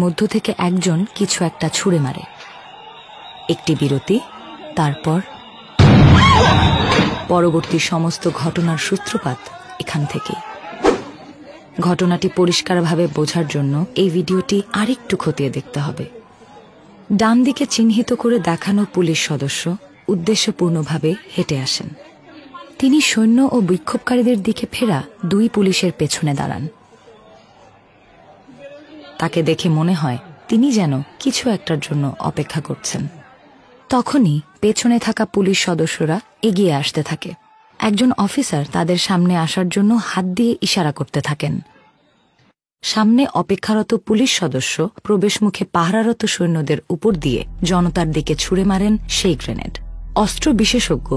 মধ্য থেকে একজন কিছু একটা ছুঁড়ে মারে। একটি বিরতি, তারপর পরবর্তী সমস্ত ঘটনার সূত্রপাত এখান থেকেই। ঘটনাটি পরিষ্কারভাবে বোঝার জন্য এই ভিডিওটি আরেকটু খতিয়ে দেখতে হবে। ডান দিকে চিহ্নিত করে দেখানো পুলিশ সদস্য উদ্দেশ্যপূর্ণভাবে হেঁটে আসেন। তিনি সৈন্য ও বিক্ষোভকারীদের দিকে ফেরা দুই পুলিশের পেছনে দাঁড়ান। তাকে দেখে মনে হয় তিনি যেন কিছু একটার জন্য অপেক্ষা করছেন। তখনই পেছনে থাকা পুলিশ সদস্যরা এগিয়ে আসতে থাকে। একজন অফিসার তাদের সামনে আসার জন্য হাত দিয়ে ইশারা করতে থাকেন। সামনে অপেক্ষারত পুলিশ সদস্য প্রবেশমুখে পাহারারত সৈন্যদের উপর দিয়ে জনতার দিকে ছুঁড়ে মারেন সেই গ্রেনেড। অস্ত্র বিশেষজ্ঞ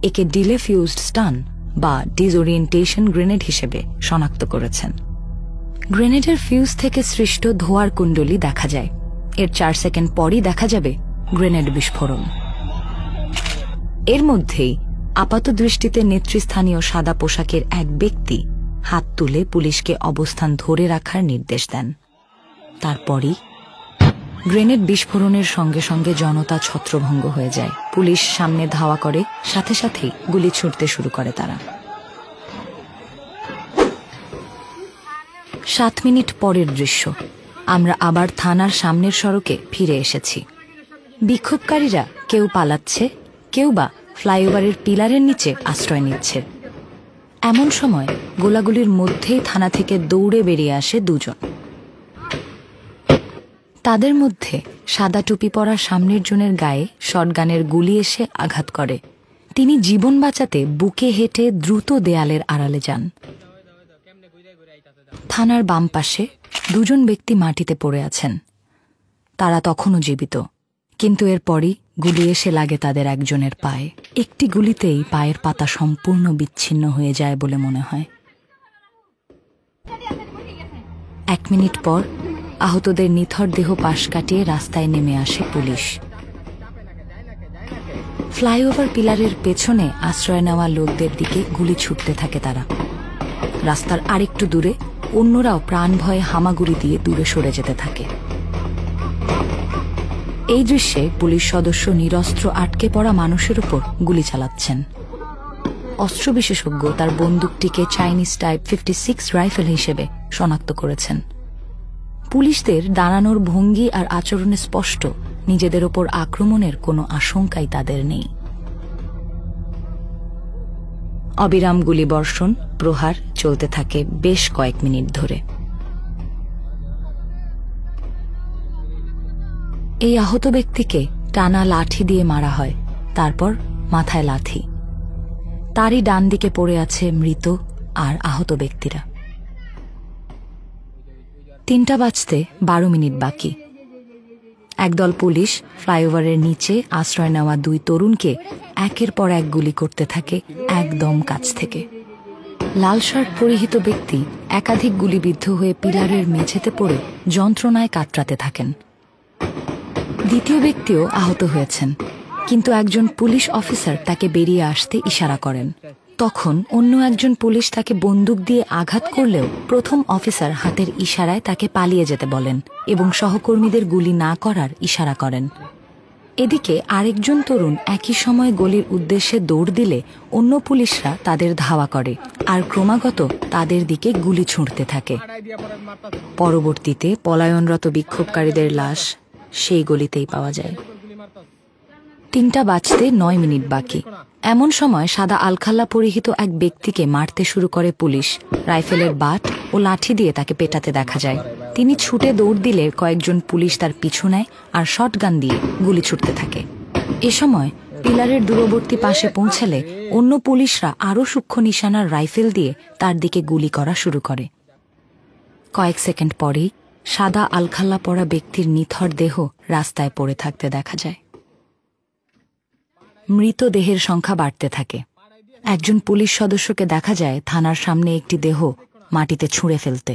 একে ডিলে ফিউজড স্টান বা ডিসওরিয়েন্টেশন গ্রেনেড হিসেবে শনাক্ত করেছেন। গ্রেনেডের ফিউজ থেকে সৃষ্ট ধোঁয়ার কুণ্ডলী দেখা যায়। এর 4 সেকেন্ড পরই দেখা যাবে গ্রেনেড বিস্ফোরণ। এর মধ্যেই আপাত দৃষ্টিতে নেতৃস্থানীয় সাদা পোশাকের এক ব্যক্তি হাত তুলে পুলিশকে অবস্থান ধরে রাখার নির্দেশ দেন। তারপরই গ্রেনেড বিস্ফোরণের সঙ্গে সঙ্গে জনতা ছত্রভঙ্গ হয়ে যায়। পুলিশ সামনে ধাওয়া করে, সাথে সাথেই গুলি ছুড়তে শুরু করে তারা। 7 মিনিট পরের দৃশ্য, আমরা আবার থানার সামনের সড়কে ফিরে এসেছি। বিক্ষোভকারীরা কেউ পালাচ্ছে, কেউ বা ফ্লাইওভারের পিলারের নিচে আশ্রয় নিচ্ছে। এমন সময় গোলাগুলির মধ্যেই থানা থেকে দৌড়ে বেরিয়ে আসে দুজন। তাদের মধ্যে সাদা টুপি পরা সামনের জনের গায়ে শটগানের গুলি এসে আঘাত করে। তিনি জীবন বাঁচাতে বুকে হেঁটে দ্রুত দেয়ালের আড়ালে যান। থানার বাম পাশে দুজন ব্যক্তি মাটিতে পড়ে আছেন। তারা তখনও জীবিত, কিন্তু এরপরই গুলি এসে লাগে তাদের একজনের পায়ে। একটি গুলিতেই পায়ের পাতা সম্পূর্ণ বিচ্ছিন্ন হয়ে যায় বলে মনে হয়। 1 মিনিট পর আহতদের নিথর দেহ পাশ কাটিয়ে রাস্তায় নেমে আসে পুলিশ। ফ্লাইওভার পিলারের পেছনে আশ্রয় নেওয়া লোকদের দিকে গুলি ছুটতে থাকে তারা। রাস্তার আরেকটু দূরে অন্যরাও প্রাণ ভয়ে হামাগুড়ি দিয়ে দূরে সরে যেতে থাকে। এই দৃশ্যে পুলিশ সদস্য নিরস্ত্র আটকে পড়া মানুষের উপর গুলি চালাচ্ছেন। অস্ত্র বিশেষজ্ঞ তার বন্দুকটিকে চাইনিজ টাইপ 56 রাইফেল হিসেবে শনাক্ত করেছেন। পুলিশদের দাঁড়ানোর ভঙ্গি আর আচরণে স্পষ্ট নিজেদের ওপর আক্রমণের কোনো আশঙ্কাই তাদের নেই। অবিরাম গুলিবর্ষণ প্রহার চলতে থাকে বেশ কয়েক মিনিট ধরে। এই আহত ব্যক্তিকে টানা লাঠি দিয়ে মারা হয়, তারপর মাথায় লাথি। তারই ডান দিকে পড়ে আছে মৃত আর আহত ব্যক্তিরা। 3টা বাজতে 12 মিনিট বাকি। একদল পুলিশ ফ্লাইওভারের নিচে আশ্রয় নেওয়া 2 তরুণকে একের পর এক গুলি করতে থাকে একদম কাছ থেকে। লাল শার্ট পরিহিত ব্যক্তি একাধিক গুলিবিদ্ধ হয়ে পিলারের মেঝেতে পড়ে যন্ত্রণায় কাতরাতে থাকেন। দ্বিতীয় ব্যক্তিও আহত হয়েছেন, কিন্তু একজন পুলিশ অফিসার তাকে বেরিয়ে আসতে ইশারা করেন। তখন অন্য একজন পুলিশ তাকে বন্দুক দিয়ে আঘাত করলেও প্রথম অফিসার হাতের ইশারায় তাকে পালিয়ে যেতে বলেন এবং সহকর্মীদের গুলি না করার ইশারা করেন। এদিকে আরেকজন তরুণ একই সময় গলির উদ্দেশ্যে দৌড় দিলে অন্য পুলিশরা তাদের ধাওয়া করে আর ক্রমাগত তাদের দিকে গুলি ছুঁড়তে থাকে। পরবর্তীতে পলায়নরত বিক্ষোভকারীদের লাশ সেই গলিতেই পাওয়া যায়। 3টা বাজতে 9 মিনিট বাকি। এমন সময় সাদা আলখাল্লা পরিহিত এক ব্যক্তিকে মারতে শুরু করে পুলিশ। রাইফেলের বাট ও লাঠি দিয়ে তাকে পেটাতে দেখা যায়। তিনি ছুটে দৌড় দিলে কয়েকজন পুলিশ তার পিছু নেয় আর শটগান দিয়ে গুলি ছুটতে থাকে। এ সময় পিলারের দূরবর্তী পাশে পৌঁছালে অন্য পুলিশরা আরও সূক্ষ্ম নিশানার রাইফেল দিয়ে তার দিকে গুলি করা শুরু করে। কয়েক সেকেন্ড পরেই সাদা আলখাল্লা পরা ব্যক্তির নিথর দেহ রাস্তায় পড়ে থাকতে দেখা যায়। মৃতদেহের সংখ্যা বাড়তে থাকে। একজন পুলিশ সদস্যকে দেখা যায় থানার সামনে একটি দেহ মাটিতে ছুঁড়ে ফেলতে।